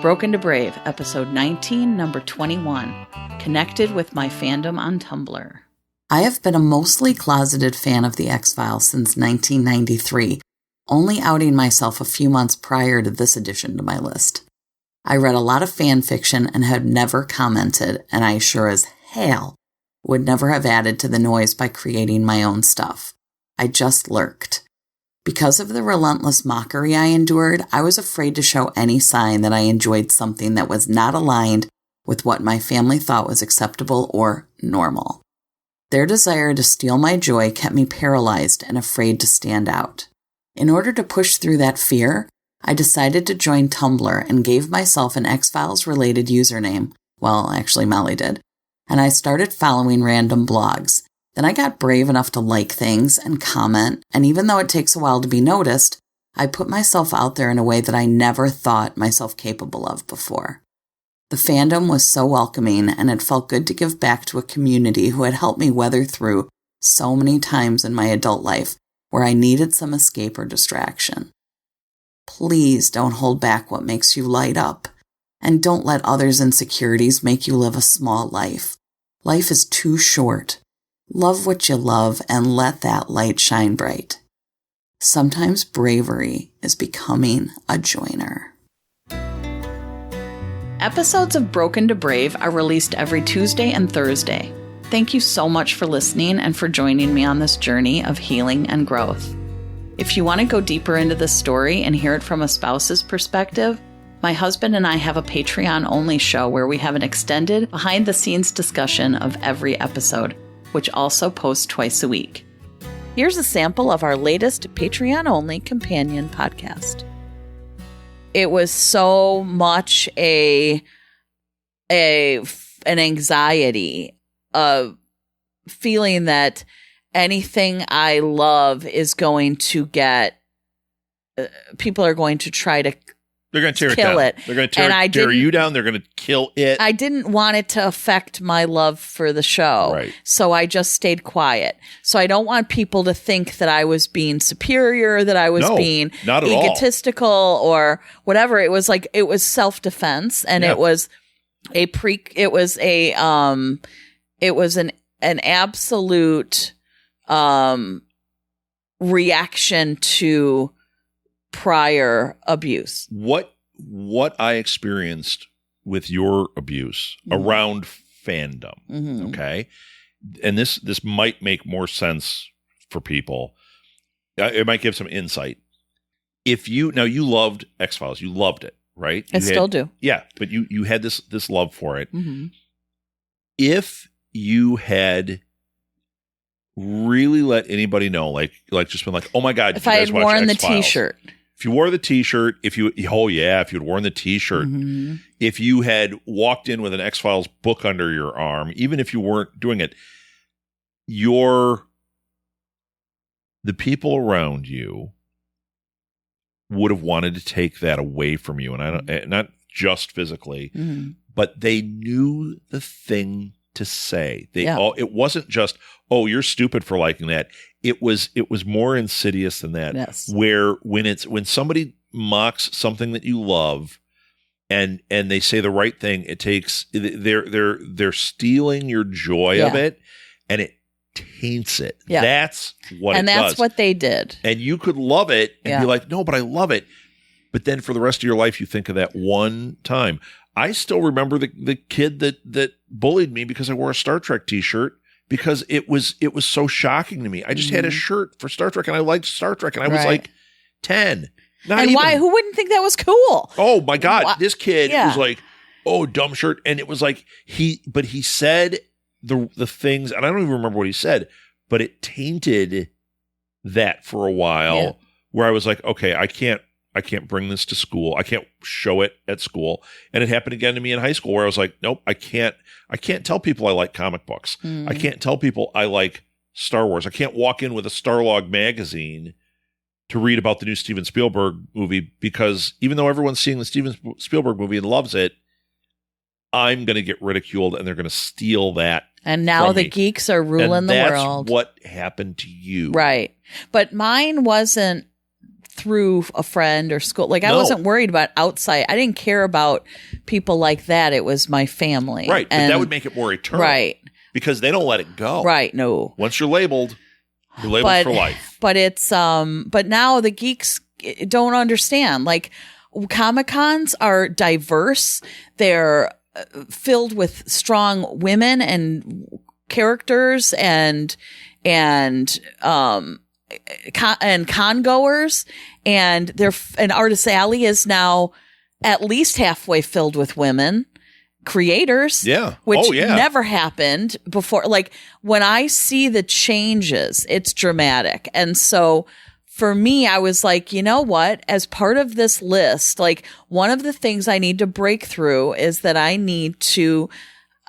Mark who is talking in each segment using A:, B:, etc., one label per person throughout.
A: Broken to Brave, episode 19, number 21. Connected with My Fandom on Tumblr.
B: I have been a mostly closeted fan of The X-Files since 1993, only outing myself a few months prior to this addition to my list. I read a lot of fan fiction and had never commented, and I sure as hell would never have added to the noise by creating my own stuff. I just lurked. Because of the relentless mockery I endured, I was afraid to show any sign that I enjoyed something that was not aligned with what my family thought was acceptable or normal. Their desire to steal my joy kept me paralyzed and afraid to stand out. In order to push through that fear, I decided to join Tumblr and gave myself an X-Files related username. Well, actually Molly did. And I started following random blogs. Then I got brave enough to like things and comment, and even though it takes a while to be noticed, I put myself out there in a way that I never thought myself capable of before. The fandom was so welcoming, and it felt good to give back to a community who had helped me weather through so many times in my adult life where I needed some escape or distraction. Please don't hold back what makes you light up, and don't let others' insecurities make you live a small life. Life is too short. Love what you love and let that light shine bright. Sometimes bravery is becoming a joiner.
A: Episodes of Broken to Brave are released every Tuesday and Thursday. Thank you so much for listening and for joining me on this journey of healing and growth. If you want to go deeper into this story and hear it from a spouse's perspective, my husband and I have a Patreon-only show where we have an extended, behind-the-scenes discussion of every episode, which also posts twice a week. Here's a sample of our latest Patreon-only companion podcast. It was so much an anxiety of feeling that anything I love is going to get, people are going to try to
C: They're going to tear
A: kill
C: it down.
A: it.
C: They're going to tear you down. They're going to kill it.
A: I didn't want it to affect my love for the show.
C: Right.
A: So I just stayed quiet. So I don't want people to think that I was being superior, that I was being
C: not at
A: egotistical
C: all.
A: Or whatever. It was like, it was self-defense, and it was an absolute reaction to prior abuse.
C: What I experienced with your abuse around fandom, okay? And this might make more sense for people. It might give some insight. You loved X-Files, you loved it, right?
A: I still do.
C: Yeah, but you had this love for it. Mm-hmm. If you had really let anybody know, like just been like, oh my God,
A: if I had worn the T-shirt.
C: If you wore the T-shirt, if you'd worn the T-shirt, if you had walked in with an X-Files book under your arm, even if you weren't doing it, the people around you would have wanted to take that away from you. And not just physically, but they knew the thing to say. It wasn't just, oh, you're stupid for liking that. It was more insidious than that.
A: Yes.
C: Where when somebody mocks something that you love and they say the right thing, it takes they're stealing your joy of it, and it taints it. Yeah. That's what it does.
A: And that's what they did.
C: And you could love it and be like, no, but I love it. But then for the rest of your life, you think of that one time. I still remember the kid that bullied me because I wore a Star Trek T-shirt, because it was so shocking to me. I just had a shirt for Star Trek, and I liked Star Trek, and I was like 10.
A: Why? Who wouldn't think that was cool?
C: Oh my God! This kid was like, "Oh, dumb shirt," and it was like he said the things, and I don't even remember what he said, but it tainted that for a while. Where I was like, okay, I can't bring this to school. I can't show it at school. And it happened again to me in high school, where I was like, nope, I can't tell people I like comic books. I can't tell people I like Star Wars. I can't walk in with a Starlog magazine to read about the new Steven Spielberg movie, because even though everyone's seeing the Steven Spielberg movie and loves it, I'm going to get ridiculed, and they're going to steal that.
A: And now the geeks are ruling the world.
C: That's what happened to you.
A: Right. But mine wasn't through a friend or school. Like, I wasn't worried about outside. I didn't care about people like that. It was my family.
C: Right. But that would make it more eternal.
A: Right.
C: Because they don't let it go.
A: Right. No.
C: Once you're labeled for life.
A: But it's, but now the geeks don't understand. Like, Comic-Cons are diverse. They're filled with strong women and characters and con-goers, and Artist Alley is now at least halfway filled with women creators.
C: Yeah.
A: Which never happened before. Like, when I see the changes, it's dramatic. And so for me, I was like, you know what? As part of this list, like, one of the things I need to break through is that I need to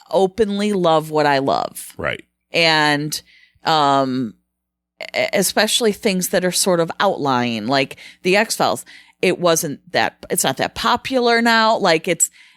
A: openly love what I love.
C: Right.
A: And, especially things that are sort of outlying, like the X-Files. It's not that popular now. Like,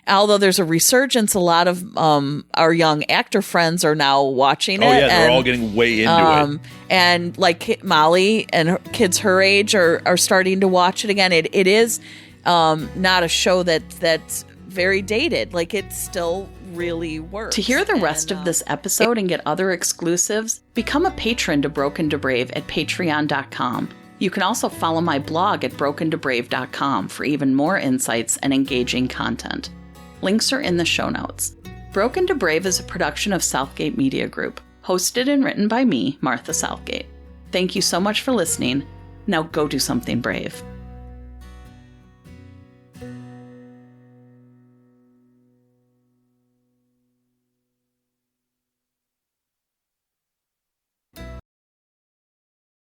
A: although there's a resurgence, a lot of our young actor friends are now watching it.
C: Oh, yeah, they're all getting way into it.
A: And like Molly and kids her age are starting to watch it again. It is not a show that's very dated. Like, it still really works.
B: To hear the rest of this episode and get other exclusives, become a patron to Broken to Brave at patreon.com. You can also follow my blog at brokentobrave.com for even more insights and engaging content. Links are in the show notes. Broken to Brave is a production of Southgate Media Group, hosted and written by me, Martha Southgate. Thank you so much for listening. Now go do something brave.